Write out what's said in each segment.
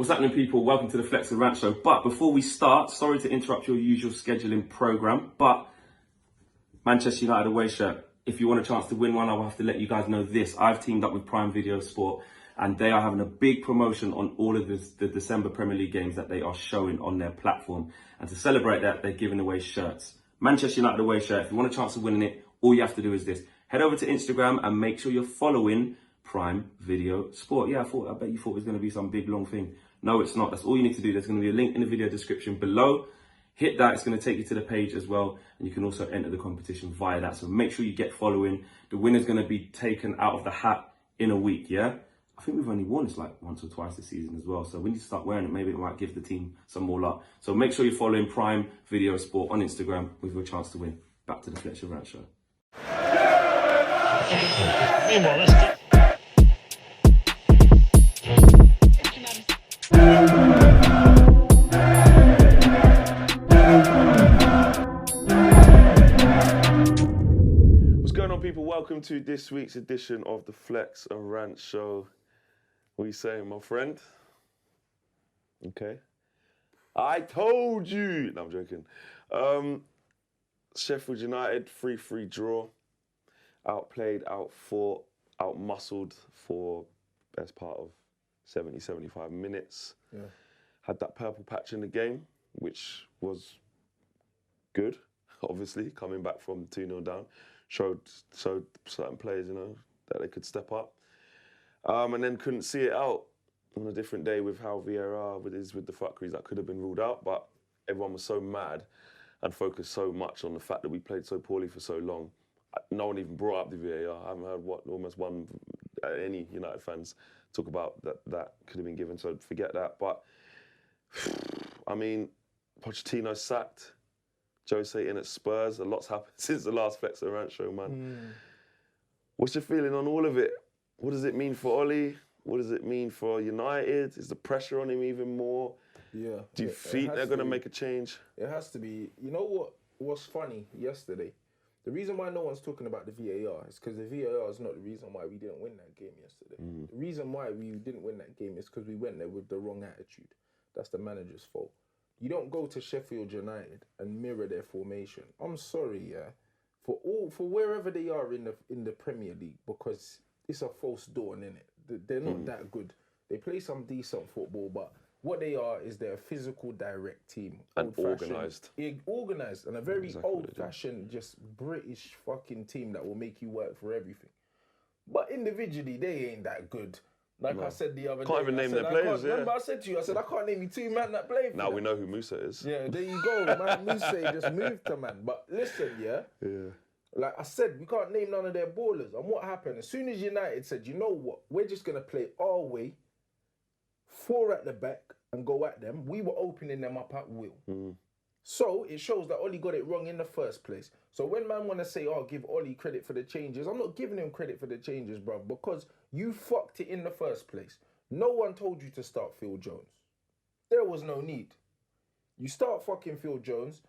What's happening, people? Welcome to the Flex and Rant Show. But before we start, sorry to interrupt your usual scheduling program, but Manchester United away shirt. If you want a chance to win one, I will have to let you guys know this. I've teamed up with Prime Video Sport, and they are having a big promotion on all of the December Premier League games that they are showing on their platform. And to celebrate that, they're giving away shirts. Manchester United away shirt. If you want a chance of winning it, all you have to do is this. Head over to Instagram and make sure you're following Prime Video Sport. Yeah, I bet you thought it was going to be some big long thing. No, it's not. That's all you need to do. There's going to be a link in the video description below. Hit that. It's going to take you to the page as well. And you can also enter the competition via that. So make sure you get following. The winner's going to be taken out of the hat in a week, yeah? I think we've only worn this like once or twice this season as well. So we need to start wearing it. Maybe it might give the team some more luck. So make sure you're following Prime Video Sport on Instagram with your chance to win. Back to the Flex and Rant Show. Meanwhile, let's get... What's going on, people? Welcome to this week's edition of the Flex and Rant Show. What are you saying, my friend? Okay. I told you. No, I'm joking. Sheffield United, 3-3 draw. Outplayed, outfought, outmuscled for best part of 70, 75 minutes. Yeah. Had that purple patch in the game, which was good, obviously, coming back from 2-0 down. Showed certain players, that they could step up. And then couldn't see it out on a different day with how VAR is with the fuckeries that could have been ruled out. But everyone was so mad and focused so much on the fact that we played so poorly for so long. No one even brought up the VAR. I haven't heard almost one, any United fans talk about that could have been given, so forget that. But, I mean, Pochettino sacked, Jose in at Spurs. A lot's happened since the last Flex and Rant Show, man. What's your feeling on all of it? What does it mean for Ollie? What does it mean for United? Is the pressure on him even more? Yeah. Do you think they're going to make a change? It has to be. You know what's funny yesterday? The reason why no one's talking about the VAR is because the VAR is not the reason why we didn't win that game yesterday. The reason why we didn't win that game is because we went there with the wrong attitude. That's the manager's fault. You don't go to Sheffield United and mirror their formation. I'm sorry, yeah, for wherever they are in the Premier League, because it's a false dawn, innit? They're not that good. They play some decent football, but what they are is they're a physical, direct team. And organised. Organised, and a very old-fashioned, just British fucking team that will make you work for everything. But individually, they ain't that good. Like I said the other day. Can't even name their players, yeah. Remember I said to you, I said, I can't name you two men that play for Now them. we know who Musa is. Yeah, there you go. Man, Musa just moved to man. But listen, yeah. Like I said, we can't name none of their ballers. And what happened? As soon as United said, you know what? We're just going to play our way, 4 at the back, and go at them. We were opening them up at will. So it shows that Ollie got it wrong in the first place. So when man want to say, oh, give Ollie credit for the changes, I'm not giving him credit for the changes, bro, because you fucked it in the first place. No one told you to start Phil Jones. There was no need. You start fucking Phil Jones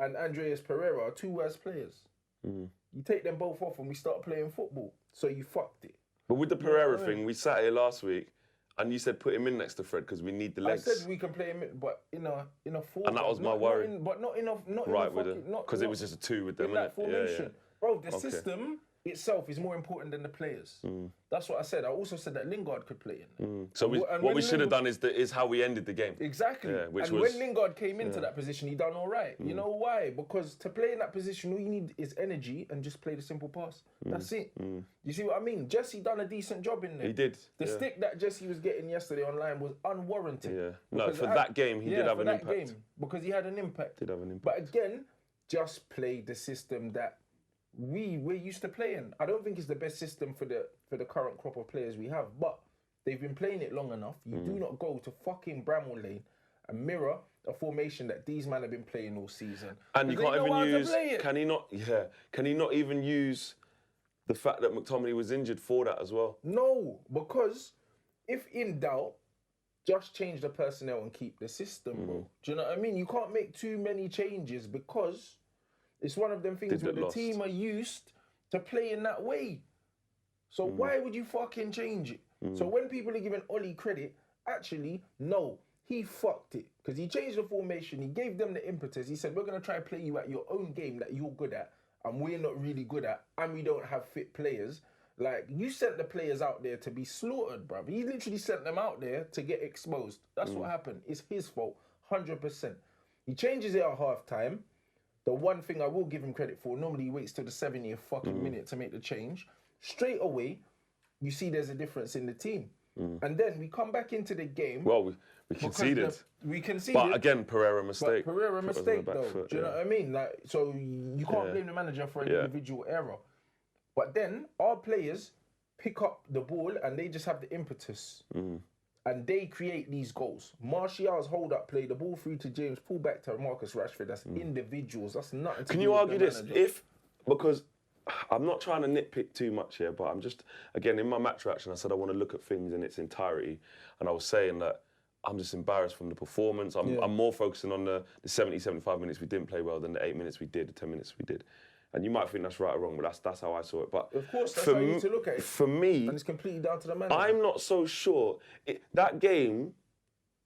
and Andreas Pereira are two worst players. You take them both off and we start playing football. So you fucked it. But with the Pereira thing, we sat here last week and you said put him in next to Fred because we need the legs. I said we can play him, but in a four. And that was my worry. But not enough. Right, with it. Because it was just a 2 with them, in that formation. Yeah. Bro, the system itself is more important than the players. That's what I said. I also said that Lingard could play in. So what we should have done is how we ended the game. Exactly. Yeah, when Lingard came into that position, he done all right. You know why? Because to play in that position, all you need is energy and just play the simple pass. That's it. You see what I mean? Jesse done a decent job in there. He did. The stick that Jesse was getting yesterday online was unwarranted. Yeah. No, for that game, he did have an impact. Game, because he had an impact. Did have an impact. But again, just play the system that we're used to playing. I don't think it's the best system for the current crop of players we have, but they've been playing it long enough. You do not go to fucking Bramall Lane and mirror a formation that these men have been playing all season. And you can't even use. Can he not? Yeah. Can he not even use the fact that McTominay was injured for that as well? No, because if in doubt, just change the personnel and keep the system, bro. Do you know what I mean? You can't make too many changes because it's one of them things where the team are used to playing that way. So why would you fucking change it? So when people are giving Ollie credit, actually, no, he fucked it. Because he changed the formation, he gave them the impetus. He said, we're going to try and play you at your own game that you're good at, and we're not really good at, and we don't have fit players. Like, you sent the players out there to be slaughtered, bruv. He literally sent them out there to get exposed. That's what happened. It's his fault, 100%. He changes it at half-time. The one thing I will give him credit for, normally he waits till the 70th fucking minute to make the change. Straight away, you see there's a difference in the team. And then we come back into the game. Well, we conceded. We conceded. But again, Pereira mistake. But Pereira Put us on mistake, the back though. foot, Do you know what I mean? Like, so you can't blame the manager for an individual error. But then our players pick up the ball and they just have the impetus. And they create these goals. Martial's hold-up play, the ball through to James, pull back to Marcus Rashford. That's individuals. That's nothing to Can do you with argue the this? manager. Because I'm not trying to nitpick too much here, but I'm just, again, in my match reaction, I said I want to look at things in its entirety. And I was saying that I'm just embarrassed from the performance. I'm more focusing on the 70, 75 minutes we didn't play well than the 8 minutes we did, the 10 minutes we did. And you might think that's right or wrong, but that's how I saw it. But of course, that's how you need to look at it. For me, and it's completely down to the manager. I'm not so sure. That game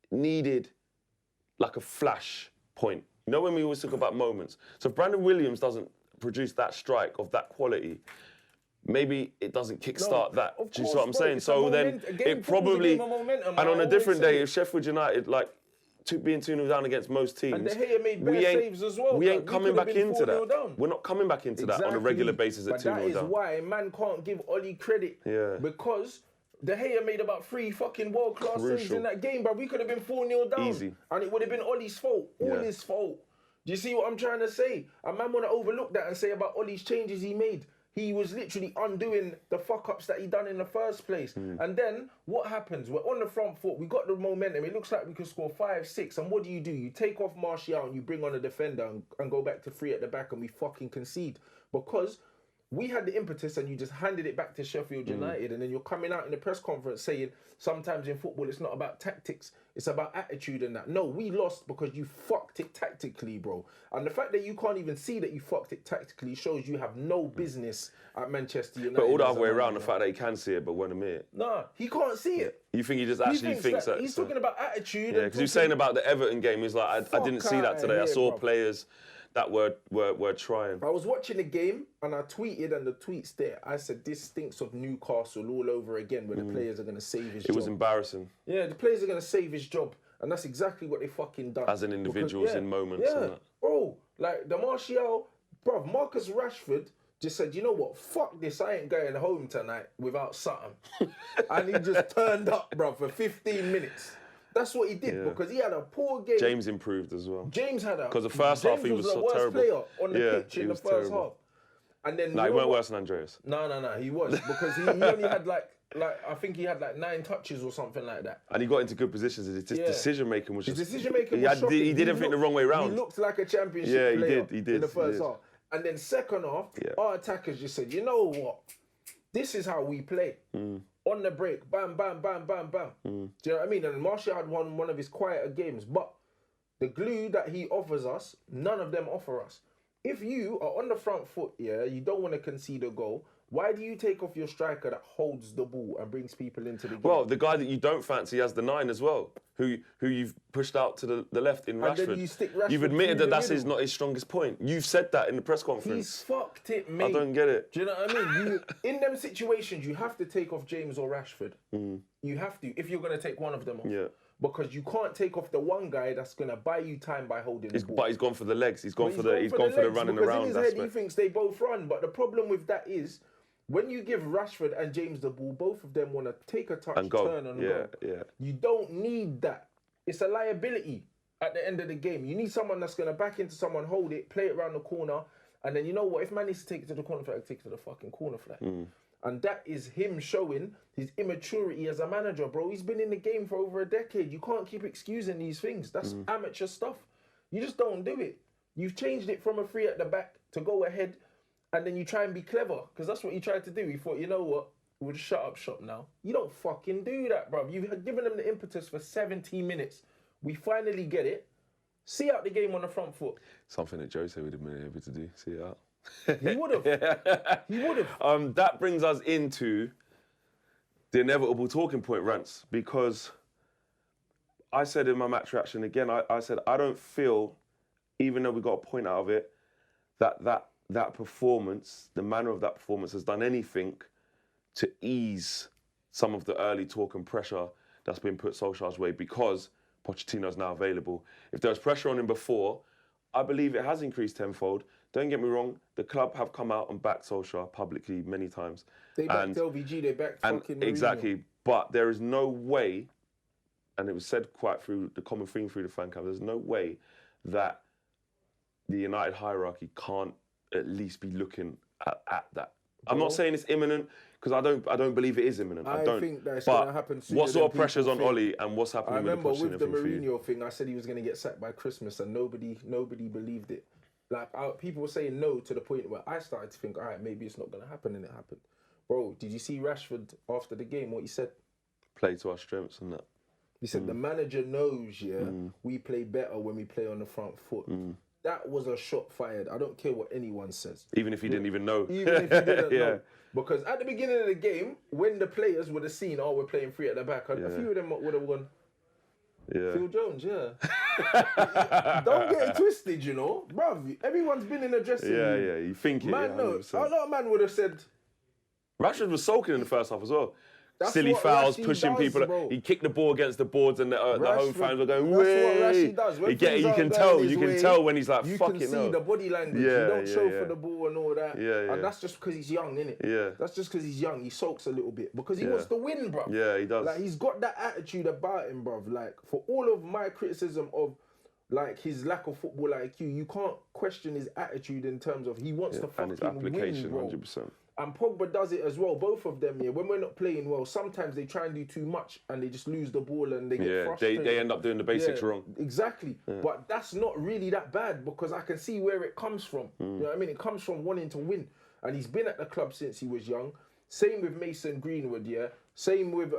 needed like a flash point. You know when we always talk about moments? So if Brandon Williams doesn't produce that strike of that quality, maybe it doesn't kickstart that. Do you see what I'm saying? So then it probably, and on a different day, if Sheffield United, like, being 2-0 down against most teams, and De Gea made better saves as well. We ain't coming back into that. Down. We're not coming back into that on a regular basis at 2-0 down. That is why man can't give Ollie credit. Yeah. Because De Gea made about 3 fucking world-class saves in that game, bro. We could have been 4-0 down. Easy. And it would have been Ollie's fault. All his fault. Do you see what I'm trying to say? A man want to overlook that and say about Ollie's changes he made. He was literally undoing the fuck-ups that he done in the first place. And then, what happens? We're on the front foot. We got the momentum. It looks like we could score 5, 6. And what do? You take off Martial and you bring on a defender and go back to 3 at the back and we fucking concede. Because we had the impetus and you just handed it back to Sheffield United. And then you're coming out in the press conference saying, sometimes in football, it's not about tactics. It's about attitude and that. No, we lost because you fucked it tactically, bro. And the fact that you can't even see that you fucked it tactically shows you have no business at Manchester United. But all the other way around, the fact that he can see it but won't admit it. Nah, he can't see it. You think he just actually thinks that... He's talking about attitude. Yeah, because he was saying about the Everton game, he's like, I didn't see that today. I saw players that were trying. I was watching the game and I tweeted, and the tweet's there. I said, this stinks of Newcastle all over again, where the players are going to save his job. It was embarrassing. Yeah, the players are going to save his job. And that's exactly what they fucking done. As an individuals in moments. Yeah, and that. bro. Like, the Martial, bruv, Marcus Rashford just said, you know what, fuck this, I ain't going home tonight without something. And he just turned up, bruv, for 15 minutes. That's what he did, because he had a poor game. James improved as well. James had a... Because the first half he was so terrible. James was the worst player on the pitch in the first half. And then... Like, he weren't worse than Andreas. No, he was. Because he only had like, I think he had like 9 touches or something like that. And he got into good positions. His decision making was just... His decision making was shocking. He did everything the wrong way round. He looked like a championship player he did, in the first half. And then second half, our attackers just said, you know what? This is how we play. On the break, bam, bam, bam, bam, bam. Do you know what I mean? And Martial had one of his quieter games, but the glue that he offers us, none of them offer us. If you are on the front foot, you don't want to concede a goal, why do you take off your striker that holds the ball and brings people into the game? Well, the guy that you don't fancy has the 9 as well, who you've pushed out to the left in Rashford. And then you stick Rashford. You've admitted that that's middle. not his strongest point. You've said that in the press conference. He's fucked it, mate. I don't get it. Do you know what I mean? In them situations, you have to take off James or Rashford. You have to, if you're going to take one of them off. Yeah. Because you can't take off the one guy that's going to buy you time by holding the ball. But he's gone for the legs. He's gone for the running because around. In his head, he thinks they both run. But the problem with that is, when you give Rashford and James the ball, both of them want to take a touch, turn and go. Yeah. You don't need that. It's a liability at the end of the game. You need someone that's going to back into someone, hold it, play it around the corner, and then you know what? If man needs to take it to the corner flag, take it to the fucking corner flag. And that is him showing his immaturity as a manager, bro. He's been in the game for over a decade. You can't keep excusing these things. That's amateur stuff. You just don't do it. You've changed it from a 3 at the back to go ahead, and then you try and be clever, because that's what he tried to do. He thought, you know what? We'll just shut up shop now. You don't fucking do that, bro. You've given them the impetus for 70 minutes. We finally get it. See out the game on the front foot. Something that Jose would have been able to do. See it out. He would have. He would have. That brings us into the inevitable talking point, Rants, because I said in my match reaction again, I said, I don't feel, even though we got a point out of it, that performance, the manner of that performance has done anything to ease some of the early talk and pressure that's been put Solskjaer's way because Pochettino's now available. If there was pressure on him before, I believe it has increased tenfold. Don't get me wrong, the club have come out and backed Solskjaer publicly many times. They backed LVG, they backed fucking Mourinho. Exactly, but there is no way, and it was said quite through the common theme through the fan camp, there's no way that the United hierarchy can't at least be looking at that. I'm not saying it's imminent, because I don't believe it is imminent. I don't think that's going to happen sooner. What sort of than pressure's people on think. Ollie, and what's happening I remember with the with the Pochettino thing for you? Mourinho thing, I said he was going to get sacked by Christmas, and nobody believed it. Like, people were saying no to the point where I started to think, all right, maybe it's not going to happen, and it happened. Bro, did you see Rashford after the game, what he said? Play to our strengths and that. He said, the manager knows, we play better when we play on the front foot. That was a shot fired. I don't care what anyone says. Even if he didn't even know. Even if he didn't know. Because at the beginning of the game, when the players would have seen, oh, we're playing three at the back, a few of them would have gone, Phil Jones, Don't get it twisted, you know. Bruv, everyone's been in the dressing room. Yeah, you think it, Man, no, 100%. a lot of man would have said... Rashford was sulking in the first half as well. That's Silly what fouls, Rashid pushing does, people. bro. He kicked the ball against the boards, and the home Rashford- fans were going, that's what "Way!" Rashid does. When You things aren't can going tell. his You way, can tell when he's like, you "Fucking can see hell." the body language. Yeah, he don't show yeah. for the ball and all that. Yeah. And that's just because he's young, innit? Yeah. That's just because he's young. He sulks a little bit because he wants to win, bro. Yeah, he does. Like, he's got that attitude about him, bruv. Like, for all of my criticism of like his lack of football IQ, you can't question his attitude in terms of he wants to and his fucking application, win, bro. 100%. And Pogba does it as well. Both of them, when we're not playing well, sometimes they try and do too much and they just lose the ball and they get frustrated. They end up doing the basics wrong. Exactly. But that's not really that bad because I can see where it comes from. You know what I mean? It comes from wanting to win. And he's been at the club since he was young. Same with Mason Greenwood, Same with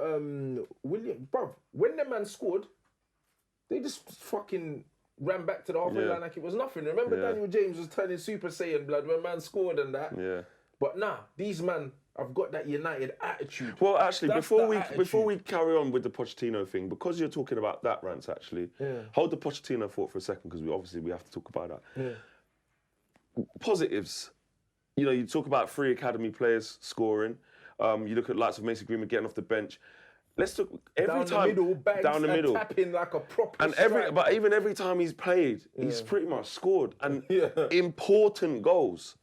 William. Bruv, when the man scored, they just fucking ran back to the halfway line like it was nothing. Remember Daniel James was turning Super Saiyan blood when man scored and that? Yeah. But nah, these man have got that United attitude. Well, actually, That's before we carry on with the Pochettino thing, because you're talking about that, Rants, actually, hold the Pochettino thought for a second, because we have to talk about that. Positives. You know, you talk about 3 academy players scoring. You look at likes of Mason Greenwood getting off the bench. Let's talk down the middle, tapping like a proper and even every time he's played, he's pretty much scored and important goals.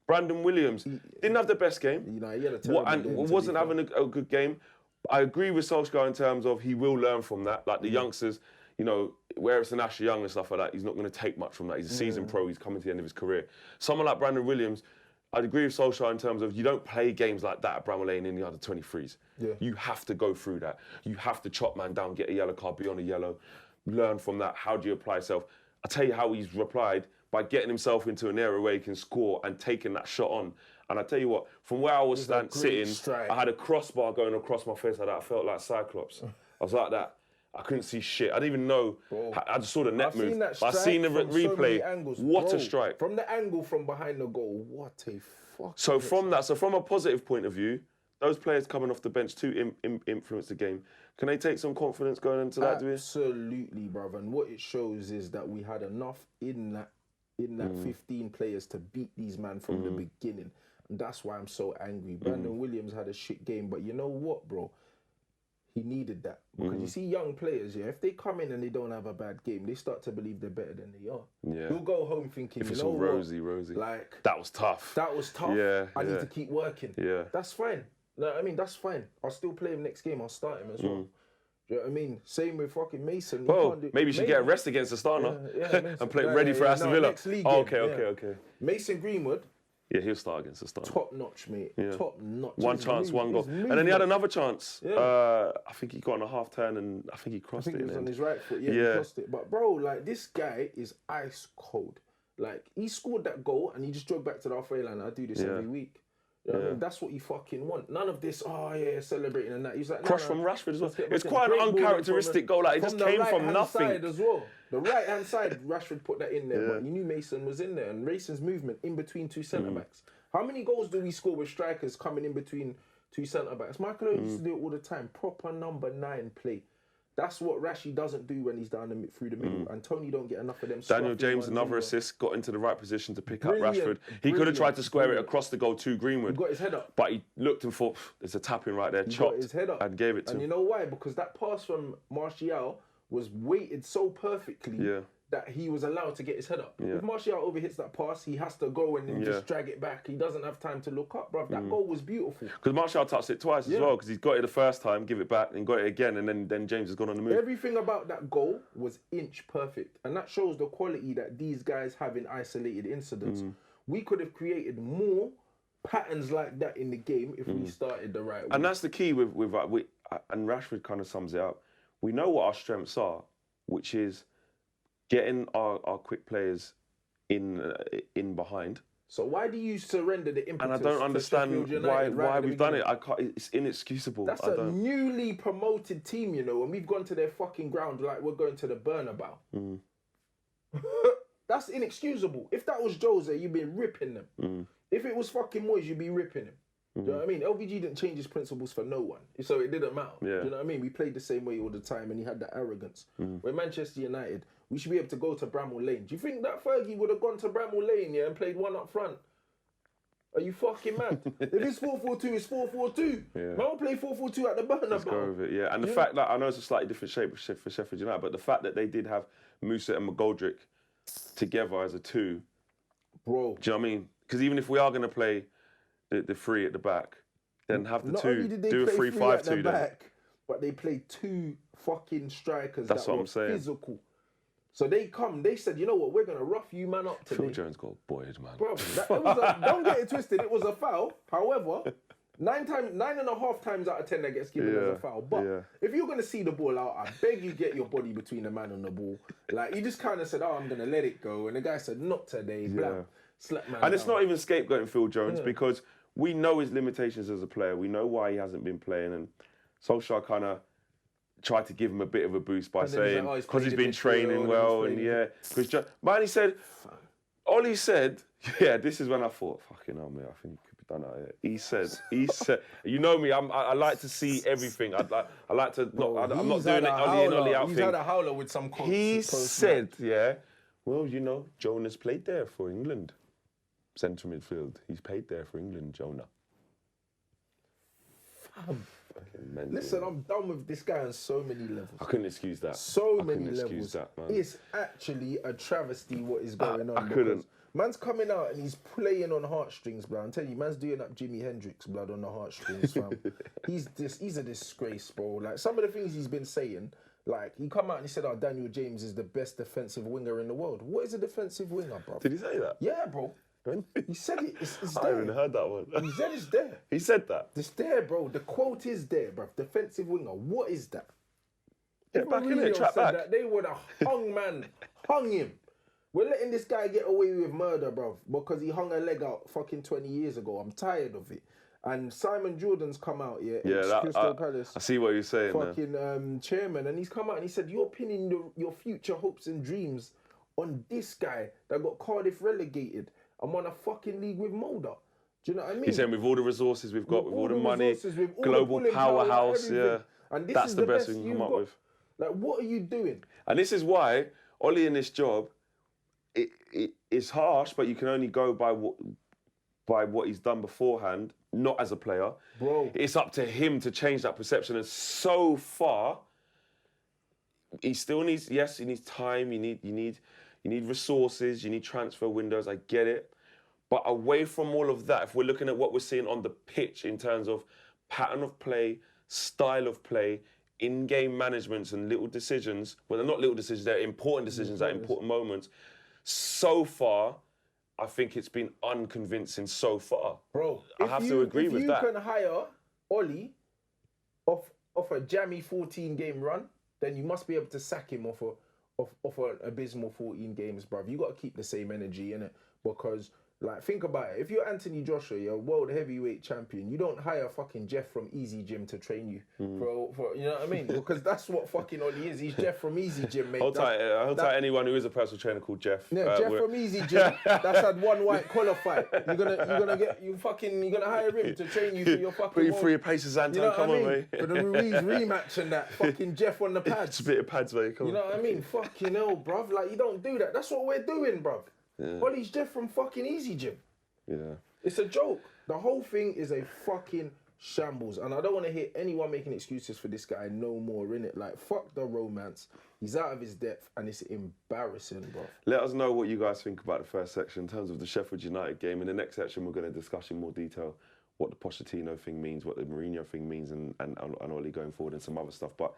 Brandon Williams didn't have the best game. You know, he had a terrible game, wasn't having a good game. I agree with Solskjaer in terms of he will learn from that. Like the youngsters, you know, where it's an Ashley Young and stuff like that, he's not going to take much from that. He's a seasoned pro. He's coming to the end of his career. Someone like Brandon Williams, I'd agree with Solskjaer in terms of you don't play games like that at Bramall Lane in the under 23s. You have to go through that. You have to chop man down, get a yellow card, be on a yellow, learn from that. How do you apply yourself? I'll tell you how he's replied, by getting himself into an area where he can score and taking that shot on. And I tell you what, from where I was sitting, strike. I had a crossbar going across my face like that. I felt like Cyclops. I was like that. I couldn't see shit. I didn't even know. I just saw the net move. I've seen the replay. So angles. What a strike. From the angle from behind the goal, what a fucking... So from a positive point of view, those players coming off the bench to influence the game, can they take some confidence going into that, do we? Absolutely, brother. And what it shows is that we had enough in that 15 players to beat these men from the beginning. And that's why I'm so angry. Brandon Williams had a shit game, but you know what, bro? He needed that. Because you see young players, if they come in and they don't have a bad game, they start to believe they're better than they are. Yeah. He'll go home thinking, If it's you know all rosy. Like, That was tough. that was tough. Yeah, I need to keep working. Yeah. That's fine. No, I mean, that's fine. I'll still play him next game. I'll start him as well. Do you know what I mean? Same with fucking Mason. Well, maybe you should get a rest against Astana and play ready for Aston Villa. Next league Oh, game, okay. Mason Greenwood, Yeah, he'll start against Astana. top notch, mate. Top notch. One His chance, one goal. his And then he had movement. another chance. Yeah. I think he got on a half turn and I think he crossed I think it. it was in on the his end. right foot. Yeah, he crossed it. But bro, like, this guy is ice cold. Like, he scored that goal and he just drove back to the halfway line. I do this every week. You know what I mean? That's what you fucking want. None of this, celebrating and that. He's like, Cross from Rashford as well. It's quite an uncharacteristic goal. Like, it just came from nothing. Side as well. The right hand side, Rashford put that in there, but you knew Mason was in there. And Mason's movement in between two centre backs. How many goals do we score with strikers coming in between two centre backs? Michael Owen used to do it all the time. Proper number 9 play. That's what Rashi doesn't do when he's down through the middle. And Tony don't get enough of them. Daniel scruffy James, ones another anyway. assist, got into the right position to pick Brilliant, up Rashford. He could have tried to square it across the goal to Greenwood. He got his head up. But he looked and thought, there's a tap in right there, He chopped, got his head up. and gave it to And him. you know why? Because that pass from Martial was weighted so perfectly that he was allowed to get his head up. If Martial overhits that pass, he has to go and then just drag it back. He doesn't have time to look up, bruv. That goal was beautiful. Because Martial touched it twice as well, because he's got it the first time, give it back, and got it again, and then James has gone on the move. Everything about that goal was inch perfect. And that shows the quality that these guys have in isolated incidents. We could have created more patterns like that in the game if we started the right way. And that's the key with and Rashford kind of sums it up. We know what our strengths are, which is getting our quick players in behind. So why do you surrender the impetus? And I don't understand why we've done it. I can't. It's inexcusable. That's a newly promoted team, you know, and we've gone to their fucking ground like we're going to the Bernabeu. That's inexcusable. If that was Jose, you'd be ripping them. If it was fucking Moyes, you'd be ripping him. Do you know what I mean? LVG didn't change his principles for no one, so it didn't matter. Do you know what I mean? We played the same way all the time, and he had that arrogance. We're Manchester United. We should be able to go to Bramall Lane. Do you think that Fergie would have gone to Bramall Lane, and played one up front? Are you fucking mad? If it's 4-4-2, it's 4-4-2. Man will play 4-4-2 at the Bernabeu. Let's go with it, And the fact that, I know it's a slightly different shape for Sheffield United, but the fact that they did have Musa and McGoldrick together as a two, bro. Do you know what I mean? Because even if we are going to play the three at the back, then have the Not two, only did they do a play 3-5-2 at the then. back, but they played two fucking strikers That's that what were I'm saying. physical. So they said, you know what, we're going to rough you man up today. Phil Jones got buoyed, man. Bro, don't get it twisted, it was a foul. However, 9.5 times out of 10 that gets given as a foul. But if you're going to see the ball out, I beg you get your body between the man and the ball. Like, you just kind of said, I'm going to let it go. And the guy said, not today, blah. Slap man And it's down. not even scapegoating Phil Jones because we know his limitations as a player. We know why he hasn't been playing. And Solskjaer kind of tried to give him a bit of a boost by saying, because he's been training well. And because man, he said, Ollie said, this is when I thought, fucking hell, mate, I think he could be done out here. He said, you know me, I like to see everything. I like to, I'm not doing it Ollie in, Ollie out He's thing. had a howler with some quotes. He said, well, you know, Jonas played there for England. Centre midfield. He's played there for England, Jonah. Listen, I'm done with this guy on so many levels. I couldn't excuse that. So many levels. Man. It's actually a travesty what is going on. I couldn't. Man's coming out and he's playing on heartstrings, bro. I'm telling you, man's doing up Jimi Hendrix blood on the heartstrings, fam. He's a disgrace, bro. Like, some of the things he's been saying, like, he come out and he said, Daniel James is the best defensive winger in the world. What is a defensive winger, bro? Did he say that? Yeah, bro. He said it. It's I there. haven't heard that one. He said it's there. He said that? It's there, bro. The quote is there, bro. Defensive winger. What is that? Get back in it, trap said back. that, they would have hung him. We're letting this guy get away with murder, bro, because he hung a leg out fucking 20 years ago. I'm tired of it. And Simon Jordan's come out, Crystal Palace. I see what you're saying. Fucking chairman, and he's come out and he said, you're pinning your future hopes and dreams on this guy that got Cardiff relegated and won a fucking league with Mulder. Do you know what I mean? He's saying with all the resources we've got, with all the money, global powerhouse, and this that's is the best we can come up got. with. Like, what are you doing? And this is why Ollie in this job, it's harsh, but you can only go by what he's done beforehand, not as a player. Bro. It's up to him to change that perception. And so far, he still needs, he needs time, you need resources, you need transfer windows, I get it. But away from all of that, if we're looking at what we're seeing on the pitch in terms of pattern of play, style of play, in-game managements and little decisions, well, they're not little decisions, they're important decisions at important moments. So far, I think it's been unconvincing so far. Bro, I have to agree with that. If you can hire Ollie off a jammy 14-game run, then you must be able to sack him off an abysmal 14 games, bruv. You got to keep the same energy, innit? Because, Like, think about it. If you're Anthony Joshua, you're a world heavyweight champion, you don't hire fucking Jeff from Easy Gym to train you. For you know what I mean? Because that's what fucking Ollie is. He's Jeff from Easy Gym, mate. Hold tight, anyone who is a personal trainer called Jeff. Yeah, Jeff from Easy Gym, that's had one white collar fight. You're gonna hire him to train you for your fucking. Put you through your paces, Anton. You know Come what I on, mean? mate. For the Ruiz rematch and that fucking Jeff on the pads. It's a bit of pads, mate. Come You know what I mean? Fucking hell, bruv. Like, you don't do that. That's what we're doing, bruv. Ollie's Jeff from fucking Easy Gym. Yeah. It's a joke. The whole thing is a fucking shambles. And I don't want to hear anyone making excuses for this guy no more, innit? Like, fuck the romance. He's out of his depth and it's embarrassing, bro. Let us know what you guys think about the first section in terms of the Sheffield United game. In the next section, we're going to discuss in more detail what the Pochettino thing means, what the Mourinho thing means, and Ollie going forward and some other stuff. But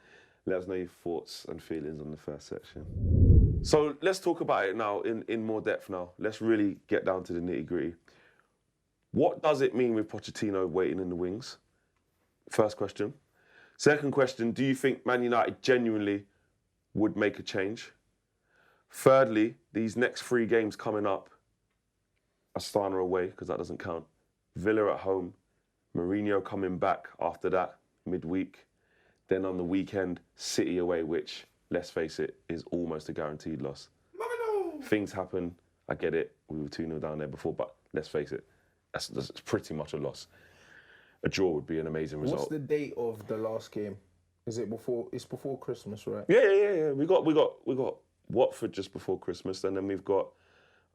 let us know your thoughts and feelings on the first section. So let's talk about it now in more depth now. Let's really get down to the nitty-gritty. What does it mean with Pochettino waiting in the wings? First question. Second question, do you think Man United genuinely would make a change? Thirdly, these next 3 games coming up, Astana away, because that doesn't count. Villa at home, Mourinho coming back after that, midweek. Then on the weekend, City away, which, let's face it, is almost a guaranteed loss. Things happen, I get it. We were 2-0 down there before, but let's face it, that's pretty much a loss. A draw would be an amazing result. What's the date of the last game? Is it before? It's before Christmas, right? Yeah. We got Watford just before Christmas, and then we've got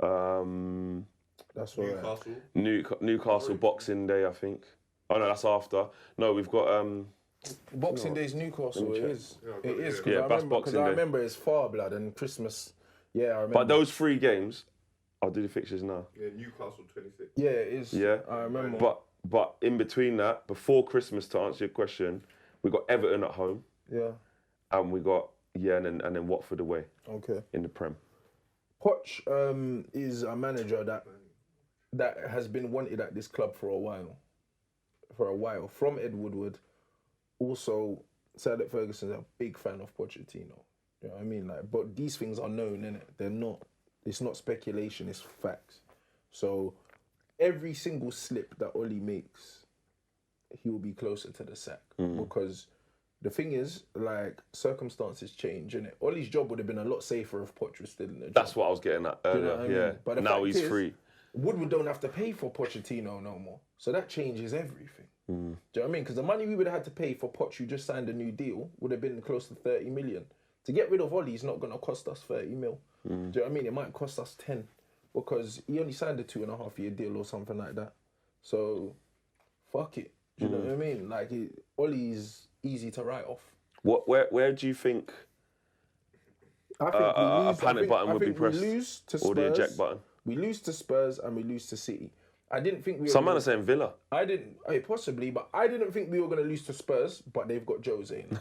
That's all right. Newcastle Boxing Day, I think. Oh no, that's after. No, we've got Boxing Day's Newcastle. It is. It is. Yeah, that's Boxing Because Day. I remember it's far blood and Christmas. Yeah, I remember. But those 3 games, I'll do the fixtures now. Yeah, Newcastle 26. Yeah, it is. Yeah, I remember. But in between that, before Christmas, to answer your question, we got Everton at home. Yeah. And we got and then Watford away. Okay. In the Prem. Poch is a manager that has been wanted at this club for a while. From Ed Woodward. Also, Sir Alex Ferguson's a big fan of Pochettino. You know what I mean? Like, but these things are known, innit? They're not. It's not speculation. It's facts. So every single slip that Ollie makes, he will be closer to the sack because the thing is, like, circumstances change, innit? Ollie's job would have been a lot safer if Poch was still in the job. That's what I was getting at earlier. You know what I mean? Yeah. But the now fact he's is, free. Woodward don't have to pay for Pochettino no more. So that changes everything. Do you know what I mean? Because the money we would have had to pay for Poch, who just signed a new deal, would have been close to 30 million. To get rid of Ollie is not going to cost us 30 mil. Do you know what I mean? It might cost us 10 because he only signed a 2.5-year deal or something like that. So, fuck it. Do you know what I mean? Like, Ollie's easy to write off. Where do you think I think we lose. a panic button would be pressed? We lose to Spurs. Or the eject button? We lose to Spurs and we lose to City. I didn't think we were Some man gonna- are saying Villa. I didn't, possibly, but I didn't think we were going to lose to Spurs, but they've got Jose now.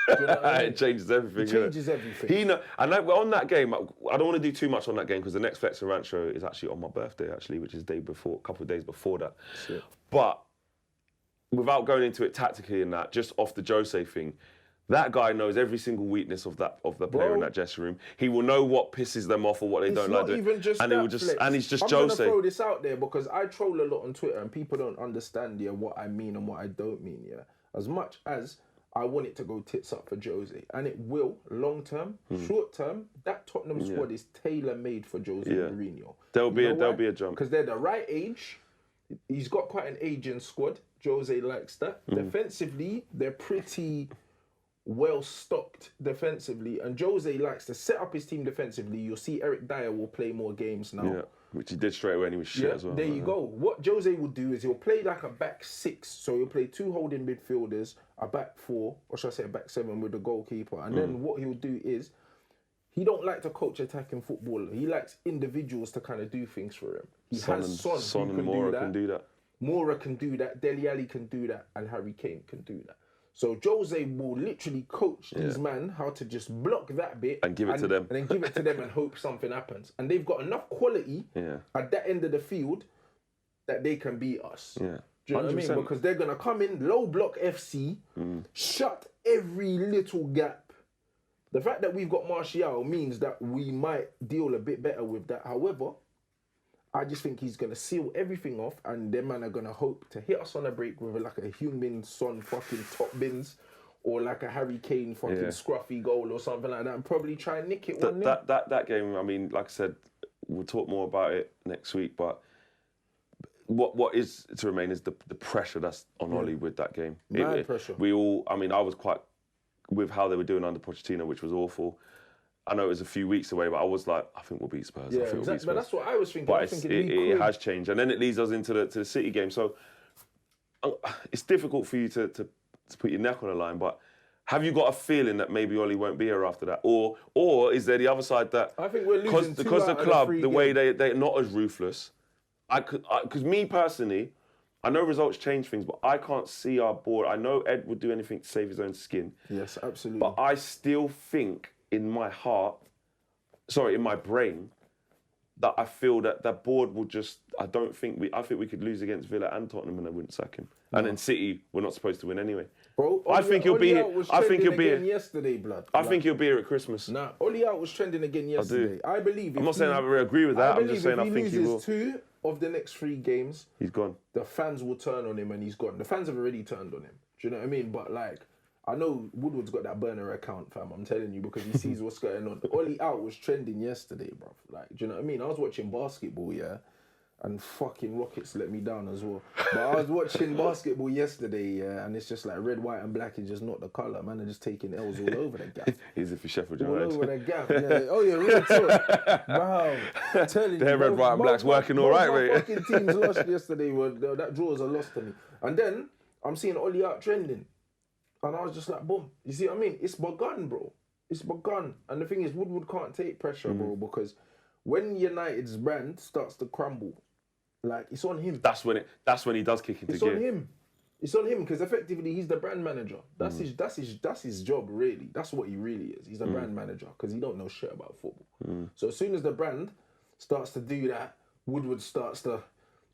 Do you know what I mean? It changes everything. It changes everything. He know, and on that game, I don't want to do too much on that game because the next Flex and Rant show is actually on my birthday, actually, which is a couple of days before that. Shit. But without going into it tactically in that, just off the Jose thing, that guy knows every single weakness of the player in that dressing room. He will know what pisses them off or what they It's don't not like. even just and that, he will just Flex. and he's just I'm going to Jose. throw this out there because I troll a lot on Twitter and people don't understand what I mean and what I don't mean. As much as I want it to go tits up for Jose, and it will long term, short term. That Tottenham squad is tailor made for Jose Mourinho. There'll be a jump because they're the right age. He's got quite an aging squad. Jose likes that. Defensively, they're pretty well stocked defensively, and Jose likes to set up his team defensively. You'll see Eric Dyer will play more games now. Yeah, which he did straight away and he was shit as well. There you go. What Jose will do is he'll play like a back 6. So he'll play 2 holding midfielders, a back 4, or should I say a back 7 with the goalkeeper. And then what he'll do is he don't like to coach attacking football. He likes individuals to kind of do things for him. He has Son who and Moura can do that. Moura can do that. Dele Alli can do that, and Harry Kane can do that. So Jose will literally coach these men how to just block that bit and give it to them, and then give it to them and hope something happens. And they've got enough quality at that end of the field that they can beat us. Yeah. Do you know what I mean? 100%. Because they're gonna come in low block FC, shut every little gap. The fact that we've got Martial means that we might deal a bit better with that. However, I just think he's gonna seal everything off, and them man are gonna hope to hit us on a break with like a Heung-min Son fucking top bins, or like a Harry Kane fucking scruffy goal or something like that, and probably try and nick it 1-0. That game, I mean, like I said, we'll talk more about it next week, but what is to remain is the pressure that's on Oli with that game. Mad pressure. I was quite with how they were doing under Pochettino, which was awful. I know it was a few weeks away, but I was like, I think we'll beat Spurs. Yeah, exactly. But that's what I was thinking. But it has changed, and then it leads us into the City game. So it's difficult for you to put your neck on the line. But have you got a feeling that maybe Oli won't be here after that, or is there the other side that I think we're losing because the club, the way they're not as ruthless. Because me personally, I know results change things, but I can't see our board. I know Ed would do anything to save his own skin. Yes, absolutely. But I still think in my brain, that I feel that board will just. I think we could lose against Villa and Tottenham and they wouldn't sack him. No. And then City, we're not supposed to win anyway. Bro, I think he'll be here. I think he'll be here yesterday, blood. I think he'll be here at Christmas. Nah, Oli out was trending again yesterday. I believe. I'm not saying I agree with that. I'm just saying I think he will. If he loses 2 of the next 3 games, he's gone. The fans will turn on him and he's gone. The fans have already turned on him. Do you know what I mean? But like, I know Woodward's got that burner account, fam. I'm telling you, because he sees what's going on. Oli out was trending yesterday, bro. Like, do you know what I mean? I was watching basketball, yeah, and fucking Rockets let me down as well. But I was watching basketball yesterday, yeah, and it's just like red, white, and black is just not the colour, man. They're just taking L's all over the gap. Easy for Sheffield All United. over the gap, yeah. Oh yeah, real talk. Wow. I'm telling you, They're red, white, and black's working all right, mate. Fucking teams lost yesterday. That draw was a loss to me. And then I'm seeing Oli out trending. And I was just like, boom. You see what I mean? It's begun, bro. It's begun. And the thing is, Woodward can't take pressure, bro, because when United's brand starts to crumble, like, it's on him. That's when he does kick into gear. It's on him. It's on him because effectively he's the brand manager. That's his job, really. That's what he really is. He's a brand manager because he don't know shit about football. So as soon as the brand starts to do that, Woodward starts to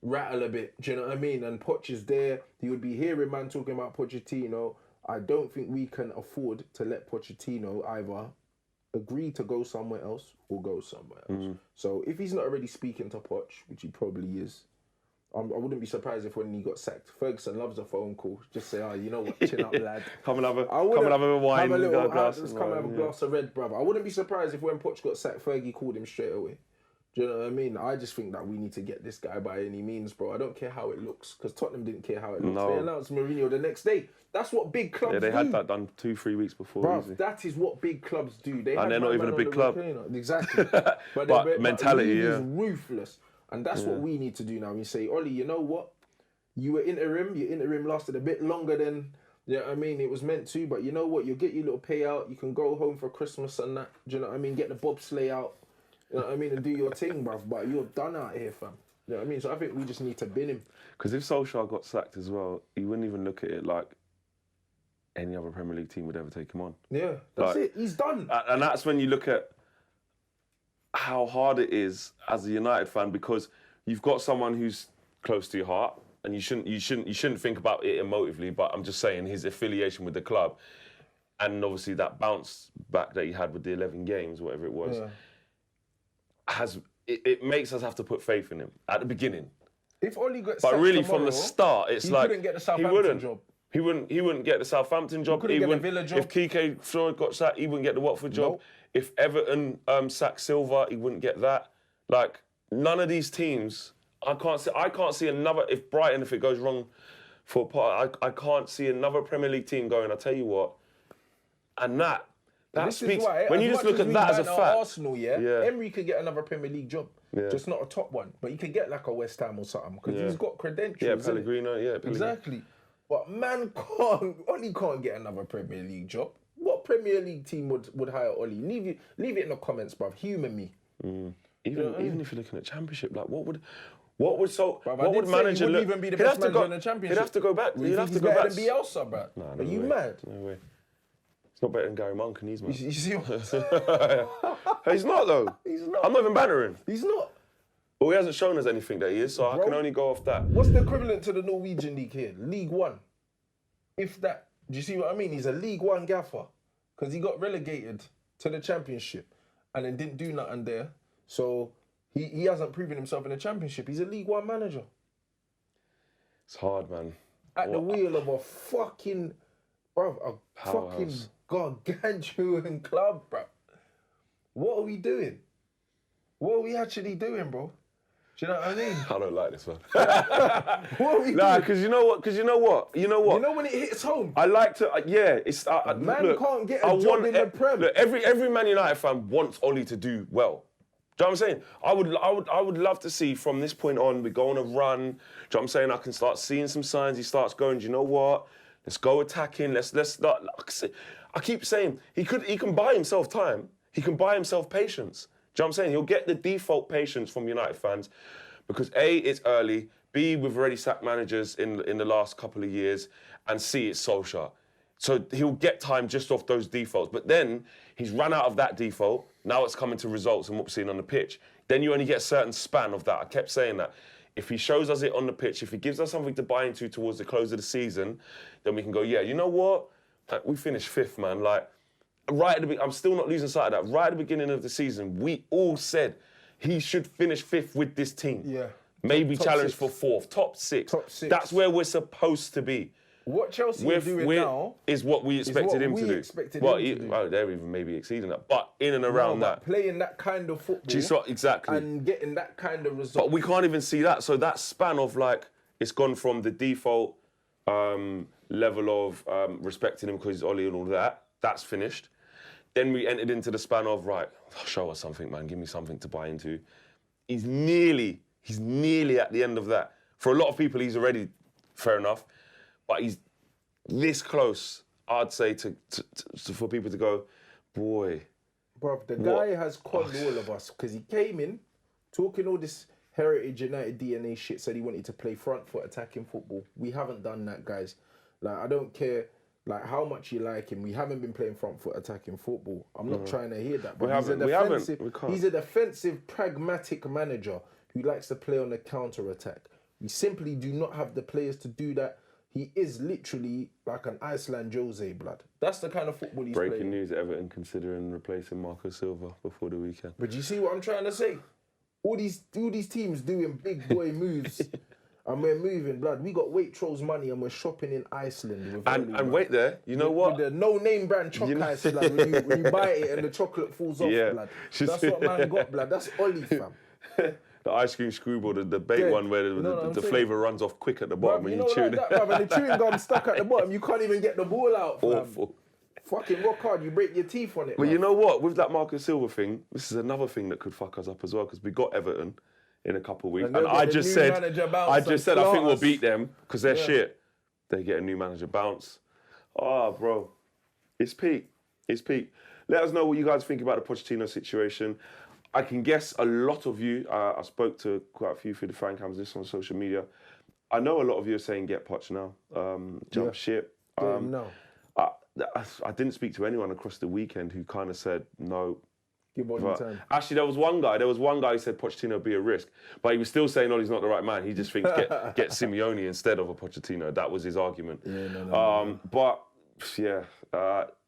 rattle a bit. Do you know what I mean? And Poch is there. He would be hearing man talking about Pochettino. I don't think we can afford to let Pochettino either agree to go somewhere else or go somewhere else. So if he's not already speaking to Poch, which he probably is, I wouldn't be surprised if when he got sacked, Ferguson loves a phone call. Just say, you know what, chin up, lad. Come and have a wine. Come and have a glass of red, brother. I wouldn't be surprised if when Poch got sacked, Fergie called him straight away. Do you know what I mean? I just think that we need to get this guy by any means, bro. I don't care how it looks, because Tottenham didn't care how it looks. No. They announced Mourinho the next day. That's what big clubs do. Yeah, they had that done 2-3 weeks before. Bruv, that is what big clubs do. And they're not even a big club. Exactly. But mentality, is ruthless. And that's what we need to do now. We say, Oli, you know what? You were interim. Your interim lasted a bit longer than, you know what I mean, it was meant to. But you know what? You'll get your little payout. You can go home for Christmas and that. Do you know what I mean? Get the bobsleigh out. You know what I mean? And do your thing, bruv. But you're done out here, fam. You know what I mean? So I think we just need to bin him. Because if Solskjaer got sacked as well, he wouldn't even look at it like any other Premier League team would ever take him on. Yeah, that's it. He's done. And that's when you look at how hard it is as a United fan, because you've got someone who's close to your heart, and you shouldn't think about it emotively. But I'm just saying his affiliation with the club, and obviously that bounce back that he had with the 11 games, whatever it was. Yeah. It makes us have to put faith in him at the beginning. If Oli got but really tomorrow, from the start, it's he like couldn't get the Southampton job. He wouldn't get the Southampton job. He couldn't get the Villa job. If Kike Flores got sacked, he wouldn't get the Watford job. Nope. If Everton sacked Silva, he wouldn't get that. Like, none of these teams, I can't see another. If Brighton, if it goes wrong for a part, I can't see another Premier League team going, I'll tell you what. And that speaks, when you just look at that as a fact. Arsenal, Emery could get anner Premier League job, just not a top one, but he could get like a West Ham or something because he's got credentials. Yeah, Pellegrino, exactly. But man Oli can't get another Premier League job. What Premier League team would hire Oli? Leave it in the comments, bruv. Humour me. Even if you're looking at Championship, like what would manager look? Even be the best manager in the Championship. He'd have to go back. He'd have to go back. Than Bielsa, bruv. No Are you mad? No way. It's not better than Gary Monk, and he's mad. You see what? He's not though. He's not. I'm not even bannering. He's not. Well, he hasn't shown us anything that he is, so I can only go off that. What's the equivalent to the Norwegian league here? League One. If that. Do you see what I mean? He's a League One gaffer. Because he got relegated to the Championship and then didn't do nothing there. So He hasn't proven himself in the Championship. He's a League One manager. It's hard, man. At the wheel of a fucking, bruv, a fucking gargantuan club, bruv. What are we doing? What are we actually doing, bro? Do you know what I mean? I don't like this one. What are we Nah, doing? because you know what? You know when it hits home? I like to, it's... Man look, can't get a I job want in the Prem. Look, every Man United fan wants Oli to do well. Do you know what I'm saying? I would love to see from this point on, we go on a run. Do you know what I'm saying? I can start seeing some signs. He starts going, do you know what? Let's go attacking. Let's start. I keep saying, he can buy himself time. He can buy himself patience. Do you know what I'm saying? He'll get the default patience from United fans because A, it's early, B, we've already sacked managers in the last couple of years, and C, it's Solskjaer. So he'll get time just off those defaults. But then he's run out of that default. Now it's coming to results and what we're seeing on the pitch. Then you only get a certain span of that. I kept saying that. If he shows us it on the pitch, if he gives us something to buy into towards the close of the season, then we can go, yeah, you know what? We finished 5th, man. Like, right at the beginning, I'm still not losing sight of that. Right at the beginning of the season, we all said he should finish 5th with this team. Yeah. Maybe Top challenge 6. for 4th, top 6. Top 6. That's where we're supposed to be. What Chelsea are doing now is what we expected him to do. Well, they're even maybe exceeding that, but in and around that. Playing that kind of football. Exactly. And getting that kind of result. But we can't even see that. So that span of like, it's gone from the default level of respecting him because he's Oli and all that. That's finished. Then we entered into the span of, right, show us something, man. Give me something to buy into. He's nearly at the end of that. For a lot of people, he's already, fair enough. But he's this close, I'd say, for people to go, boy. Bruv, the guy has conned all of us because he came in talking all this Heritage United DNA shit, said he wanted to play front foot attacking football. We haven't done that, guys. Like, I don't care like how much you like him. We haven't been playing front foot attacking football. I'm not trying to hear that. But he's a defensive, pragmatic manager who likes to play on the counter attack. We simply do not have the players to do that. He is literally like an Iceland Jose, blood. That's the kind of football he's playing. Breaking news, Everton considering replacing Marco Silva before the weekend. But you see what I'm trying to say? All these teams doing big boy moves and we're moving, blood. We got Waitrose money and we're shopping in Iceland. And wait there, you know what? With the no-name brand chocolate ice, blood. When you buy it and the chocolate falls off, blood. That's what man got, blood. That's Oli, fam. The ice cream screwball, the bait one where the flavour runs off quick at the bottom when you chew it. And the chewing gum stuck at the bottom, you can't even get the ball out, fam. Awful. Fucking rock hard, you break your teeth on it. Well, you know what? With that Marcus Silva thing, this is another thing that could fuck us up as well because we got Everton in a couple of weeks. And I just said, I think we'll beat them because they're shit. They get a new manager bounce. Oh, bro. It's peak. It's peak. Let us know what you guys think about the Pochettino situation. I can guess a lot of you, I spoke to quite a few through the fan cams, this on social media. I know a lot of you are saying get Poch now, jump ship. No. I didn't speak to anyone across the weekend who kind of said no. Give Oli time. Actually, there was one guy who said Pochettino would be a risk, but he was still saying Oli's not the right man. He just thinks get Simeone instead of a Pochettino. That was his argument. But yeah,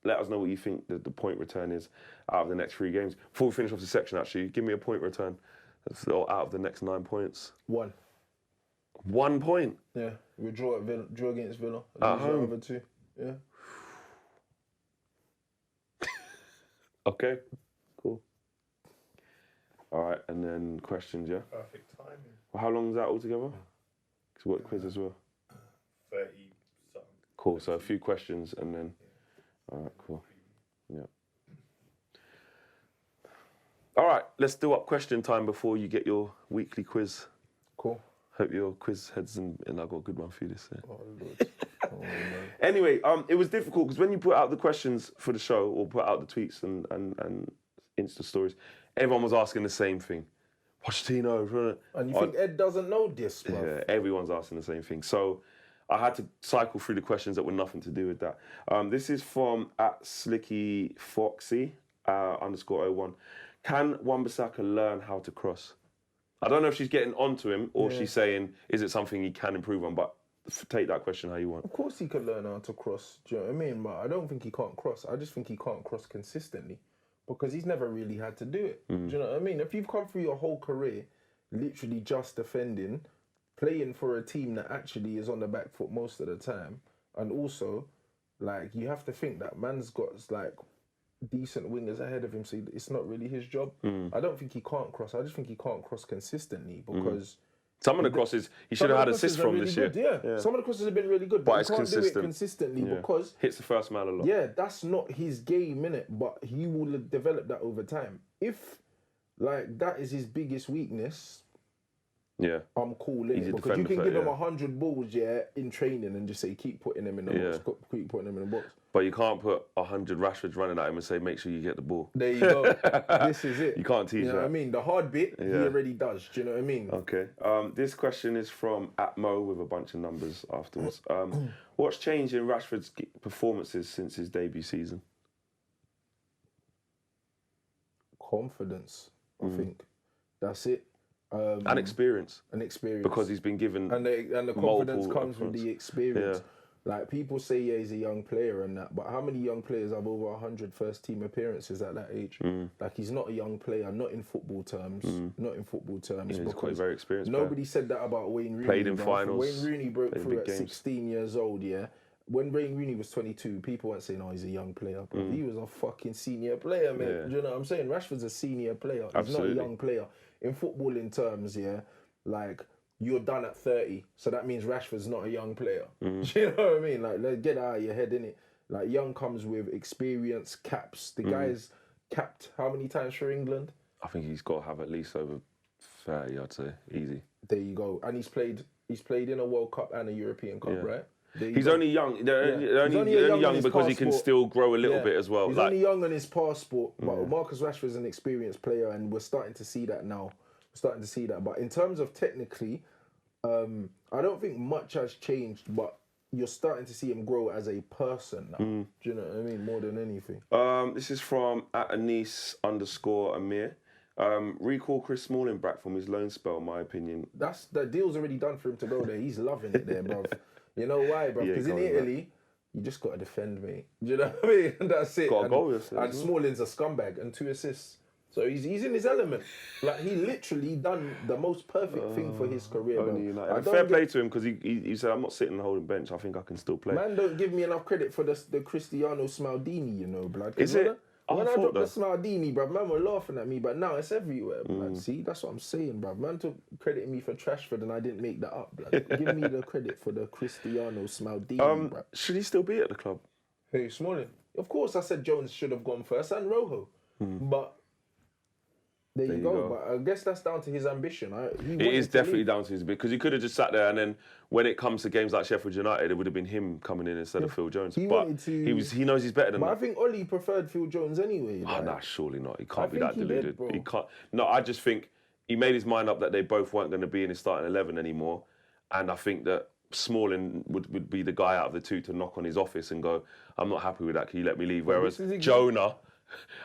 let us know what you think the point return is out of the next 3 games. Before we finish off the section, actually, give me a point return out of the next 9 points. 1. 1 point? Yeah, we draw against Villa. At home? Over 2. Yeah. Okay, cool. All right, and then questions, yeah? Perfect timing. Well, how long is that altogether? Because what quiz as well? 30 something. Cool, so a few questions and then... All right, cool. Yeah. All right, let's do up question time before you get your weekly quiz. Cool. Hope your quiz heads and I got a good one for you this year. Oh, Lord. Oh, anyway, it was difficult because when you put out the questions for the show or put out the tweets and Insta stories, everyone was asking the same thing. Pochettino. And you think Ed doesn't know this, bro? Yeah, everyone's asking the same thing. So I had to cycle through the questions that were nothing to do with that. This is from @SlickyFoxy _01. Can Wan-Bissaka learn how to cross? I don't know if she's getting onto him or she's saying, is it something he can improve on? But take that question how you want. Of course he can learn how to cross. Do you know what I mean? But I don't think he can't cross. I just think he can't cross consistently. because he's never really had to do it. Do you know what I mean? If you've come through your whole career literally just defending, playing for a team that actually is on the back foot most of the time, and also, like, you have to think that man's got, like, decent wingers ahead of him, so it's not really his job. I don't think he can't cross. I just think he can't cross consistently because... Some of the crosses, he should have had assists from really this good, year. Yeah. Some of the crosses have been really good, But he it's can't consistent. do it consistently because... Hits the first man a lot. Yeah, that's not his game, innit? But he will develop that over time. If, like, that is his biggest weakness... Yeah, I'm cool in it because you can give him 100 balls, in training and just say keep putting him in the box, keep putting him in the box. But you can't put 100 Rashfords running at him and say make sure you get the ball. There you go. This is it. You can't teach that. You know what I mean? The hard bit he already does. Do you know what I mean? Okay. This question is from @Mo with a bunch of numbers afterwards. What's changed in Rashford's performances since his debut season? Confidence, I think. That's it. And experience. Because he's been given and the confidence comes with the experience. Like, people say he's a young player and that, but how many young players have over 100 first team appearances at that age? Like, he's not a young player, not in football terms. Not in football terms. He's quite very experienced. Nobody said that about Wayne Rooney. Played in finals. Wayne Rooney broke through at 16 years old, When Wayne Rooney was 22, people weren't saying, oh, he's a young player. Bro. He was a fucking senior player, man. Yeah. Do you know what I'm saying? Rashford's a senior player. He's Absolutely. not a young player. In footballing terms, like, you're done at 30, so that means Rashford's not a young player. Do you know what I mean? Like, let's get out of your head, innit? Like, young comes with experience, caps. The guy's capped how many times for England? I think he's got to have at least over 30, I'd say. Easy. There you go. And he's played in a World Cup and a European Cup, right? He's only young. They're only young because he can still grow a little bit as well. He's only young on his passport, but Marcus Rashford's an experienced player, and we're starting to see that now. But in terms of technically, I don't think much has changed, but you're starting to see him grow as a person now. Do you know what I mean? More than anything. This is from @Anise_Amir. Recall Chris Smalling back from his loan spell, in my opinion. The deal's already done for him to go there. He's loving it there, bruv. You know why, bruv? Because in Italy, you just got to defend, mate. Do you know what I mean? That's it. Got a goal yesterday. And Smalling's a scumbag and 2 assists. So he's in his element. Like, he literally done the most perfect thing for his career, bro. Fair play to him because he said, I'm not sitting and holding bench. I think I can still play. Man, don't give me enough credit for the Cristiano Smaldini, you know, blood. Is it? When I dropped the Smaldini, bruv, man were laughing at me, but now it's everywhere, blood. See, that's what I'm saying, bruv. Man took credit me for Trashford and I didn't make that up, blood. Give me the credit for the Cristiano Smaldini, bruv. Should he still be at the club? Hey, Smalling. Of course, I said Jones should have gone first and Rojo, but there you go. But I guess that's down to his ambition. It is definitely down to his, because he could have just sat there and then when it comes to games like Sheffield United, it would have been him coming in instead of Phil Jones. He knows he's better than that. I think Ollie preferred Phil Jones anyway. Oh, nah, surely not. He can't be that deluded. He can't. No, I just think he made his mind up that they both weren't going to be in his starting 11 anymore, and I think that Smalling would be the guy out of the two to knock on his office and go, I'm not happy with that, can you let me leave? Whereas Jonah,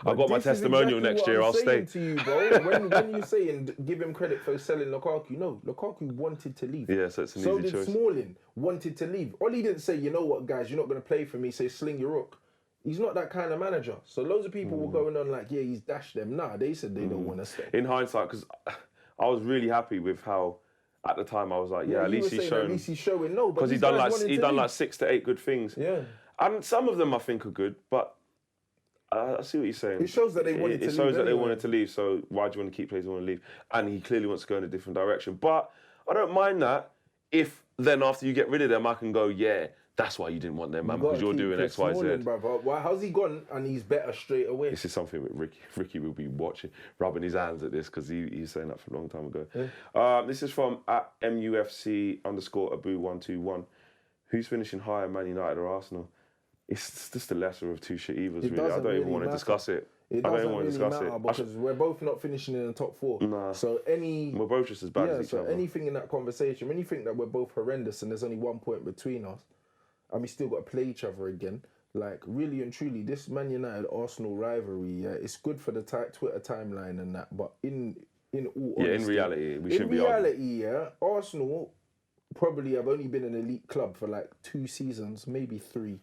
I've got my testimonial next year, I'll stay. To you, bro. when you say and give him credit for selling Lukaku, no, Lukaku wanted to leave. Yeah, so it's an easy choice. So did Smalling, wanted to leave. Ollie didn't say, you know what, guys, you're not going to play for me, say sling your rook. He's not that kind of manager. So loads of people were going on like, yeah, he's dashed them. Nah, they said they don't want to stay. In hindsight, because I was really happy with how, at the time, I was like, at least he's showing. No, because he's done like 6 to 8 good things. Yeah. And some of them I think are good, but I see what you're saying. It shows that they wanted to leave. It shows that they wanted to leave, so why do you want to keep players who want to leave? And he clearly wants to go in a different direction. But I don't mind that if then after you get rid of them, I can go, yeah, that's why you didn't want them, man, because you're doing X, Y, Z. Why? How's he gone and he's better straight away? This is something that Ricky will be watching, rubbing his hands at this, because he's saying that for a long time ago. Yeah. This is from @MUFC_Abu121. Who's finishing higher, Man United or Arsenal? It's just the lesser of two shit evils, really. I don't even want to discuss it. It doesn't really matter because we're both not finishing in the top 4. Nah. So we're both just as bad as each other. Anything in that conversation, when you think that we're both horrendous and there's only 1 point between us, and we still got to play each other again, like, really and truly, this Man United-Arsenal rivalry, it's good for the Twitter timeline and that, but in all honesty... in reality, we shouldn't be arguing. Arsenal probably have only been an elite club for like 2 seasons, maybe 3.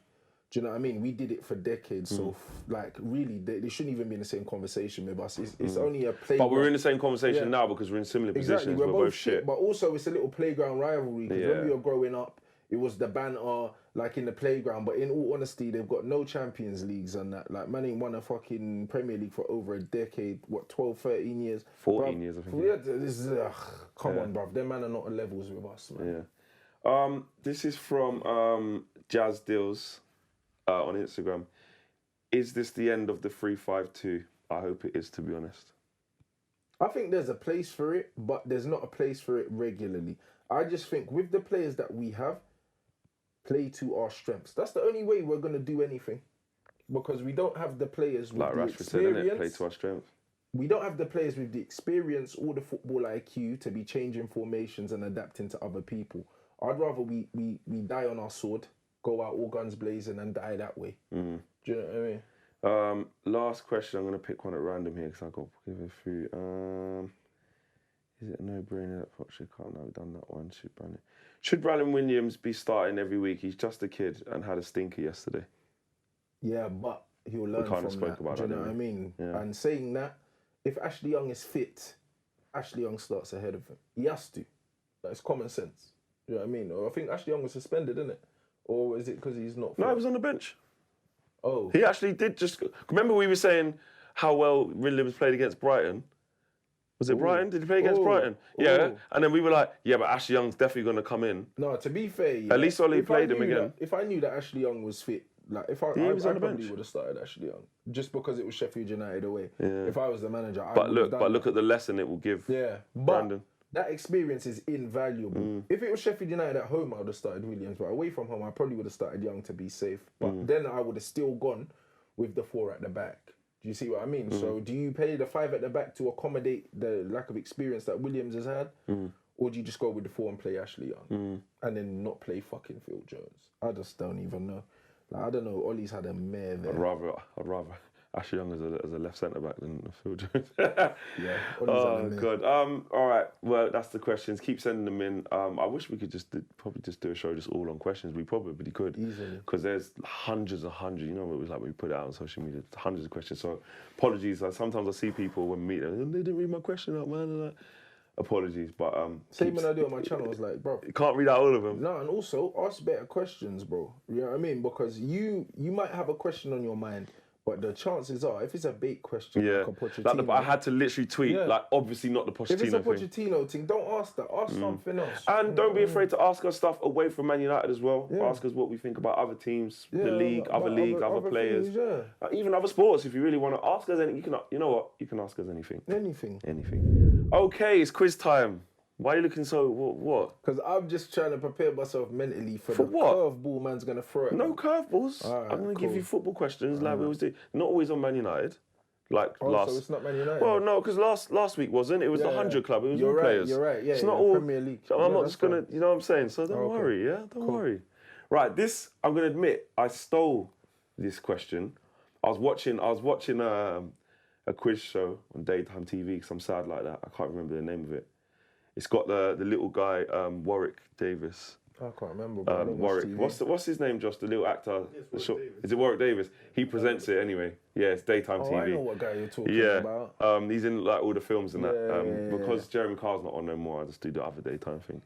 Do you know what I mean? We did it for decades, so like really, they shouldn't even be in the same conversation with us. It's only a playground. But we're in the same conversation now because we're in similar positions. We're both shit. But also, it's a little playground rivalry. Because when we were growing up, it was the banter, like in the playground. But in all honesty, they've got no Champions Leagues and that. Like, man ain't won a fucking Premier League for over a decade. What, 12, 13 years? 14 years, I think. Yeah, this is, come on, bruv. Them man are not on levels with us, man. Yeah. This is from Jazz Deals on Instagram. Is this the end of the 3-5-2? I hope it is, to be honest. I think there's a place for it, but there's not a place for it regularly. I just think with the players that we have, play to our strengths. That's the only way we're going to do anything. Because we don't have the players with Like the Rashford said, experience. innit? Play to our strengths. We don't have the players with the experience or the football IQ to be changing formations and adapting to other people. I'd rather we die on our sword, go out all guns blazing and die that way. Do you know what I mean? Last question. I'm going to pick one at random here because I've got to give a few. Is it a no-brainer that Poch can't have done that one? Should Brandon Williams be starting every week? He's just a kid and had a stinker yesterday. Yeah, but he'll learn kind of from spoke that. about Do you that, know what I didn't mean? Yeah. And saying that, if Ashley Young is fit, Ashley Young starts ahead of him. He has to. That's common sense. Do you know what I mean? Or I think Ashley Young was suspended, isn't it? Or is it because he's not fit? No, he was on the bench. Oh. He actually did just... Remember we were saying how well Williams played against Brighton? Was it Brighton? Did he play against Brighton? Yeah. And then we were like, yeah, but Ashley Young's definitely going to come in. No, to be fair, At least Ollie if played I him knew again. If I knew that Ashley Young was fit, like if I was on the probably bench. would have started Ashley Young just because it was Sheffield United away. Yeah. If I was the manager, I But would have done look at the lesson it will give. Yeah, but Brandon. that experience is invaluable. If it was Sheffield United at home, I would have started Williams, but away from home, I probably would have started Young to be safe. But then I would have still gone with the 4 at the back. Do you see what I mean? So do you play the 5 at the back to accommodate the lack of experience that Williams has had? Or do you just go with the 4 and play Ashley Young? And then not play fucking Phil Jones? I just don't even know. Like, I don't know. Ollie's had a mare there. I'd rather Ashley Young as a left centre back than Phil Jones. Yeah. Oh god. All right. Well, that's the questions. Keep sending them in. I wish we could probably do a show just all on questions. We probably could Easily. because there's hundreds and hundreds. You know what it was like when we put it out on social media. Hundreds of questions. So apologies. Sometimes I see people when we meet them, they didn't read my question out, man. And apologies, but Same when I do on my channel. It's like, bro, you can't read out all of them. no, and also ask better questions, bro. You know what I mean? Because you might have a question on your mind, but the chances are, if it's a bait question, Yeah, like a Pochettino, I had to literally tweet, Yeah. like obviously not the if it's a Pochettino thing. Pochettino thing, don't ask that. Ask something else. And don't be afraid to ask us stuff away from Man United as well. Yeah. Ask us what we think about other teams, Yeah, the league, about other leagues, other players, things, yeah. even other sports. If you really want to ask us anything, you know what? You can ask us anything. Anything. Anything. Okay, it's quiz time. Why are you looking so what? Because I'm just trying to prepare myself mentally for the what? curveball man's going to throw at No me. curveballs. All right, I'm going to give cool. you football questions like we always do. Not always on Man United. Like Oh, last. so it's not Man United? Well, no, because last week wasn't. It was the 100 club. It was You're all right, players. you're right. Yeah, it's not yeah, all Premier League. So Yeah, I'm not that's just gonna, fine. you know what I'm saying. So don't Okay. worry, yeah, don't worry. Right, this I'm gonna admit I stole this question. I was watching a quiz show on daytime TV because I'm sad like that. I can't remember the name of it. It's got the little guy Warwick Davis. I can't remember. But I don't watch Warwick. TV. what's his name, Josh? The little actor. Yes, The Warwick short- Davis. Is it Warwick Davis? He presents it anyway. Yeah, it's daytime Oh, TV. I know what guy you're talking Yeah, about. he's in like all the films and that. Yeah. Because Jeremy Carr's not on no more, I just do the other daytime thing.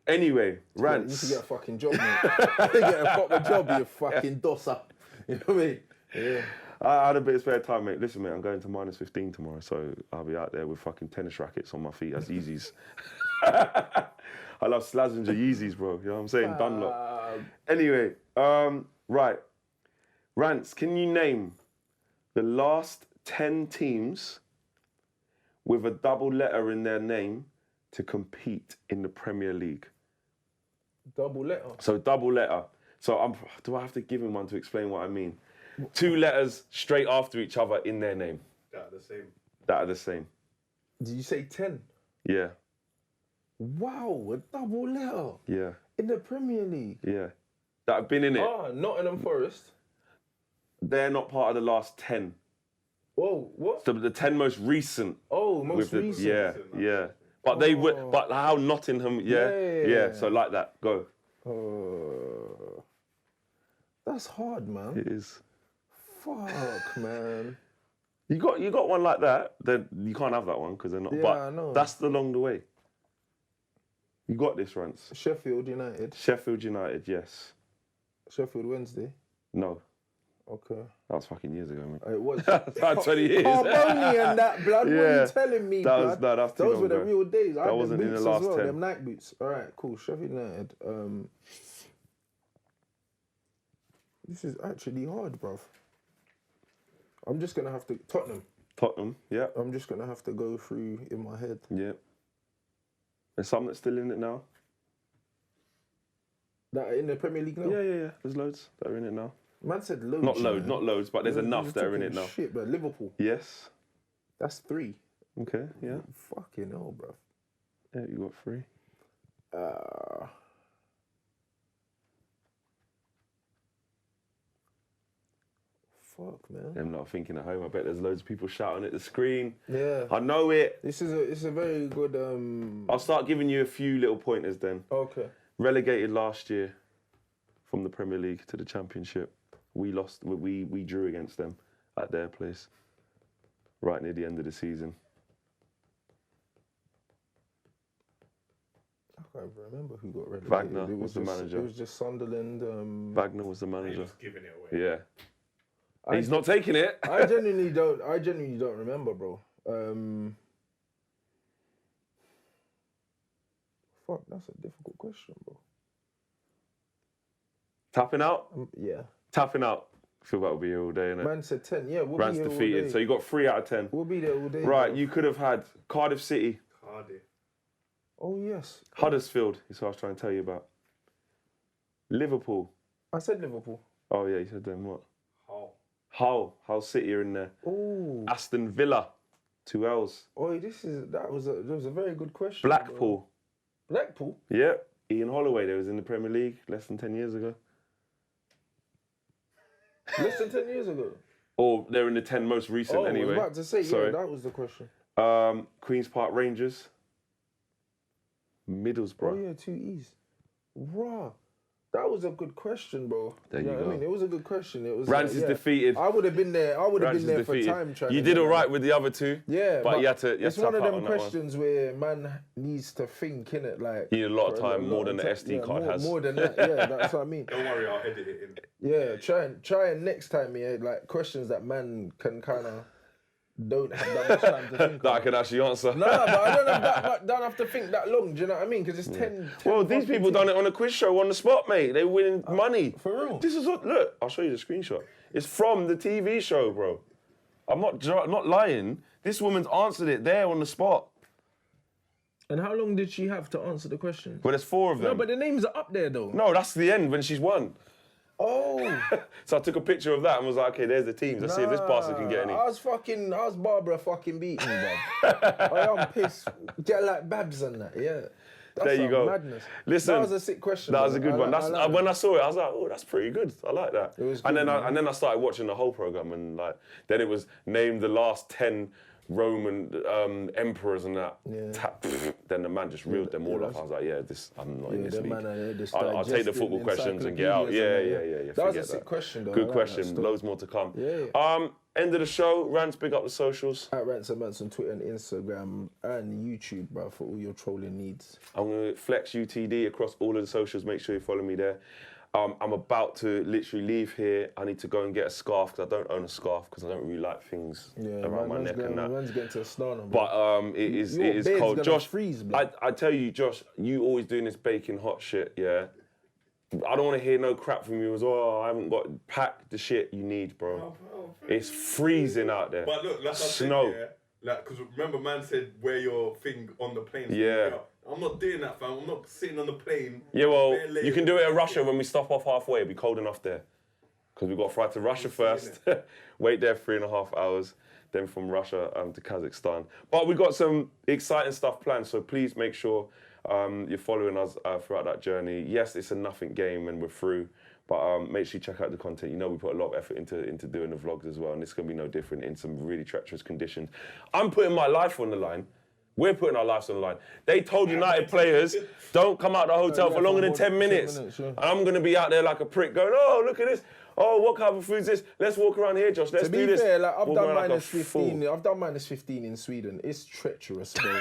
Anyway, You rants. need to get a fucking job, mate. You get a proper job, you fucking dosser. You know what I mean? Yeah. I had a bit of spare time, mate. Listen, mate, I'm going to -15 tomorrow, so I'll be out there with fucking tennis rackets on my feet as Yeezys. I love Slazenger Yeezys, bro. You know what I'm saying? Dunlop. Anyway, right. Rants, can you name the last 10 teams with a double letter in their name to compete in the Premier League? Double letter. So double letter. So do I have to give him one to explain what I mean? 2 letters straight after each other in their name. That the same. That are the same. Did you say 10? Yeah, Wow, a double letter yeah, in the Premier League. yeah. That have been in it. Ah, Nottingham Forest. They're not part of the last 10. Whoa, what? So the 10 most recent. Oh, most recent. Yeah. But they would. But how Nottingham? Yeah. Yeah. So like that. Go. That's hard, man. It is. Fuck, man. You got one like that, then you can't have that one because they're not. Yeah, but I know. that's along the way. You got this, Rants. Sheffield United. Sheffield United, yes. Sheffield Wednesday. No. Okay. That was fucking years ago, man. It was. That's like 20 years. Harmony and that, blood. What are Yeah. you telling me, That was- blood? no, that's too Those long were the ago. real days. I had wasn't them in the boots last as well, 10. them night boots. All right, cool. Sheffield United. This is actually hard, bruv. I'm just going to have to... Tottenham, yeah. I'm just going to have to go through in my head. Yeah. There's some that's still in it now. That are in the Premier League now? Yeah. There's loads that are in it now. Man said loads. Not man. loads, but there's enough You're that are in it talking now. Shit, but Liverpool. Yes. That's 3. Okay, yeah. Fucking hell, bruv. Yeah, you got 3. Fuck, man. I'm not thinking at home. I bet there's loads of people shouting at the screen. Yeah. I know it. It's a very good... I'll start giving you a few little pointers then. Okay. Relegated last year from the Premier League to the Championship. We lost. We drew against them at their place right near the end of the season. I can't even remember who got relegated. Wagner It was the manager. It was just Sunderland. Wagner was the You're manager. just giving it away. Yeah. He's not taking it. I genuinely don't remember, bro. Fuck, that's a difficult question, bro. Tapping out? Yeah. Tapping out. I feel that will be here all day, innit? Man said 10. Yeah, we'll Rants be here all defeated. day. So you got 3 out of 10. We'll be there all day. Right, bro. you could have had Cardiff City, Cardiff. Oh, yes. Huddersfield, is what I was trying to tell you about. Liverpool. I said Liverpool. Oh, yeah, you said them, what? Hull City are in there. Oh. Aston Villa, 2 L's. Oh, that was a very good question. Blackpool. Bro. Blackpool? Yeah, Ian Holloway, they was in the Premier League less than 10 years ago. Less than 10 years ago. Or they're in the 10 most recent Oh, anyway. I was about to say, Sorry. yeah, that was the question. Queen's Park Rangers. Middlesbrough. Oh, yeah, 2 E's. Raw. That was a good question, bro. There you know what go. I mean, it was a good question. It was. Rants is defeated. I would have been there. I would have Rants been is there defeated. for time. Trying You to did get all that. right with the other 2. Yeah, but you had to. it's tap one of out them on that one. questions where man needs to think, innit? Like You need a lot of for time, more than the time. SD card more, has. More than that, yeah, that's what I mean. Don't worry, I'll edit it in. Yeah, try and next time, yeah, like questions that man can kind of don't have that much time to think. That I of. can actually answer. No, but I don't have to think that long. Do you know what I mean? Because it's 10. Well, these people done it on a quiz show on the spot, mate. They winning money. For real? This is what. Look, I'll show you the screenshot. It's from the TV show, bro. I'm not lying. This woman's answered it there on the spot. And how long did she have to answer the question? But there's 4 of them. No, but the names are up there though. No, that's the end when she's won. Oh. So I took a picture of that and was like, okay, there's the teams. Let's see if this bastard can get any. I was Barbara fucking beating, bruv. I'm pissed. Get like Babs and that, yeah. That's There you a go. Madness. Listen, that was a sick question. That was bro. a good one. I like When that. I saw it, I was like, oh, that's pretty good. I like that. It was and good, man. then I started watching the whole program, and like then it was name the last 10 Roman emperors and that. Yeah. Then the man just reeled them all off. I was like, yeah, I'm not in this them league. man are there just I'll take the digesting football questions and get out. encyclopedias and Yeah. That was a forget sick question, though. I Good like that question. stuff. Loads more to come. Yeah. End of the show. Rants, big up the socials. At Rants and Mants on Twitter and Instagram and YouTube, bro, for all your trolling needs. I'm going to flex UTD across all of the socials. Make sure you follow me there. I'm about to literally leave here. I need to go and get a scarf because I don't own a scarf because I don't really like things around my neck and that. Man's getting to a star now, bro. But it is beard's cold. gonna Josh, freeze, blood. I tell you, Josh, you always doing this baking hot shit, yeah? I don't want to hear no crap from you as, I haven't got, pack the shit you need, bro. It's freezing out there. But look, like I said, Snow. because remember, man said wear your thing on the plane. Yeah. I'm not doing that, fam. I'm not sitting on the plane. Yeah, well, bare legs. you can do it in Russia when we stop off halfway. It'll be cold enough there. Because we've got to fly to Russia first, wait there 3.5 hours, then from Russia to Kazakhstan. But we've got some exciting stuff planned, so please make sure you're following us throughout that journey. Yes, it's a nothing game and we're through, but make sure you check out the content. You know we put a lot of effort into doing the vlogs as well, and it's going to be no different in some really treacherous conditions. I'm putting my life on the line. We're putting our lives on the line. They told United players, don't come out the hotel for longer than 10 minutes. Sure. And I'm going to be out there like a prick going, oh, look at this. Oh, what kind of food is this? Let's walk around here, Josh. Let's To be do this. fair, like I've Walk done around like a minus 15. fool. I've done minus 15 in Sweden. It's treacherous, bro.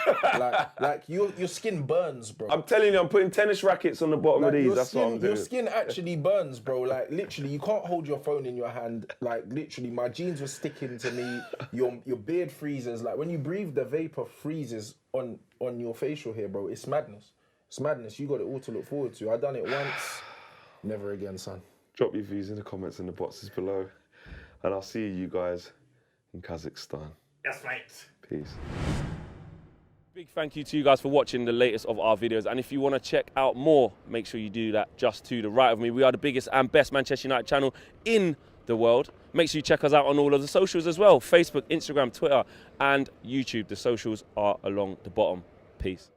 like your skin burns, bro. I'm telling you, I'm putting tennis rackets on the bottom of Like, these. That's what I'm doing. Your skin actually burns, bro. Like literally, you can't hold your phone in your hand. Like literally, my jeans were sticking to me. Your beard freezes. Like when you breathe, the vapor freezes on your facial hair, bro. It's madness. It's madness. You got it all to look forward to. I done it once, never again, son. Drop your views in the comments in the boxes below, and I'll see you guys in Kazakhstan. That's right. Peace. Big thank you to you guys for watching the latest of our videos. And if you want to check out more, make sure you do that just to the right of me. We are the biggest and best Manchester United channel in the world. Make sure you check us out on all of the socials as well. Facebook, Instagram, Twitter, and YouTube. The socials are along the bottom. Peace.